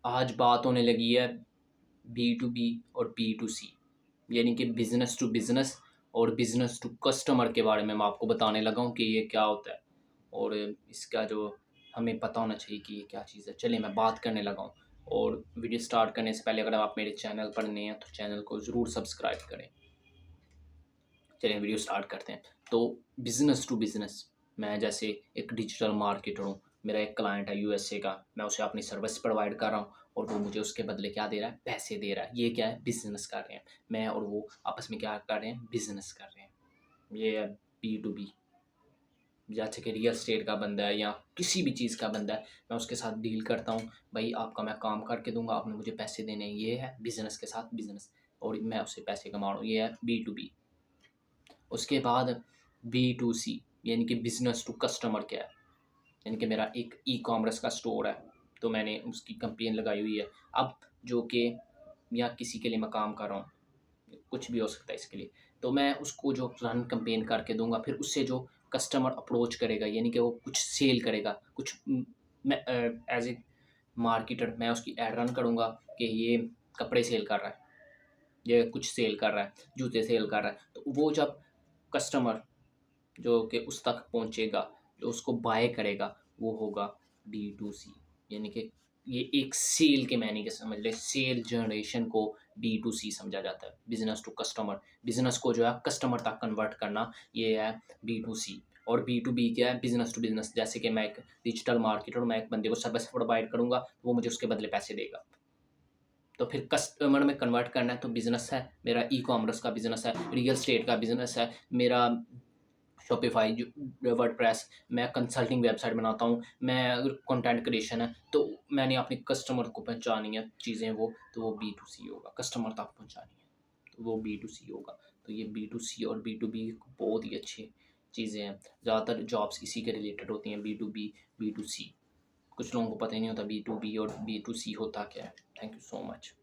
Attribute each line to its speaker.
Speaker 1: आज बात होने लगी है बी टू बी और बी टू सी, यानी कि बिज़नेस टू बिज़नेस और बिज़नेस टू कस्टमर के बारे में मैं आपको बताने लगा हूँ कि ये क्या होता है और इसका जो हमें पता होना चाहिए कि ये क्या चीज़ है। चलिए मैं बात करने लगा हूँ। और वीडियो स्टार्ट करने से पहले अगर आप मेरे चैनल पर नए हैं तो चैनल को ज़रूर सब्सक्राइब करें। चलिए वीडियो स्टार्ट करते हैं। तो बिज़नेस टू बिज़नेस, मैं जैसे एक डिजिटल मार्केटर हूँ, मेरा एक क्लाइंट है यूएसए का, मैं उसे अपनी सर्विस प्रोवाइड कर रहा हूँ और वो मुझे उसके बदले क्या दे रहा है, पैसे दे रहा है। ये क्या है, बिज़नेस कर रहे हैं। मैं और वो आपस में क्या कर रहे हैं, बिज़नेस कर रहे हैं। ये है बी टू बी। जैसे कि रियल स्टेट का बंदा है या किसी भी चीज़ का बंदा है, मैं उसके साथ डील करता हूँ। भाई आपका मैं काम करके दूंगा, आपने मुझे पैसे देने हैं। ये है बिज़नेस के साथ बिज़नेस और मैं उससे पैसे कमा रहा हूँ। ये है बी टू बी। उसके बाद बी टू सी, यानी कि बिज़नेस टू कस्टमर क्या है, यानी कि मेरा एक ई कॉमर्स का स्टोर है, तो मैंने उसकी कंपेन लगाई हुई है। अब जो कि या किसी के लिए मैं काम कर रहा हूँ, कुछ भी हो सकता है इसके लिए, तो मैं उसको जो रन कंपेन करके दूंगा, फिर उससे जो कस्टमर अप्रोच करेगा, यानी कि वो कुछ सेल करेगा, कुछ मैं एज ए मार्केटर मैं उसकी एड रन करूँगा कि ये कपड़े सेल कर रहा है, ये कुछ सेल कर रहा है, जूते सेल कर रहा है। तो वो जब कस्टमर जो कि उस तक पहुंचेगा, जो उसको बाय करेगा, वो होगा बी टू सी, यानी कि ये एक सेल के मायने के समझ ले, सेल जनरेशन को बी टू सी समझा जाता है। बिजनेस टू कस्टमर, बिजनेस को जो है कस्टमर तक कन्वर्ट करना, ये है बी टू सी। और बी टू बी क्या है, बिजनेस टू बिजनेस। जैसे कि मैं एक डिजिटल मार्केटर, मैं एक बंदे को सर्विस प्रोवाइड करूंगा, वो मुझे उसके बदले पैसे देगा। तो फिर कस्टमर में कन्वर्ट करना है, तो बिजनेस है मेरा, ई कॉमर्स का बिजनेस है, रियल स्टेट का बिजनेस है मेरा, शॉपिफाई, जो वर्डप्रेस, मैं कंसल्टिंग वेबसाइट बनाता हूँ, मैं अगर कंटेंट क्रिएशन है, तो मैंने अपने कस्टमर को पहुँचानी है चीज़ें, वो तो वो बी टू सी होगा, कस्टमर तक पहुँचानी है, तो वो बी टू सी होगा। तो ये बी टू सी और बी टू बी बहुत ही अच्छी चीज़ें हैं। ज़्यादातर जॉब्स इसी के रिलेटेड होती हैं, B to B, B to C. कुछ लोगों को पता ही नहीं होता बी टू बी और बी टू सी होता क्या है। Thank you so much.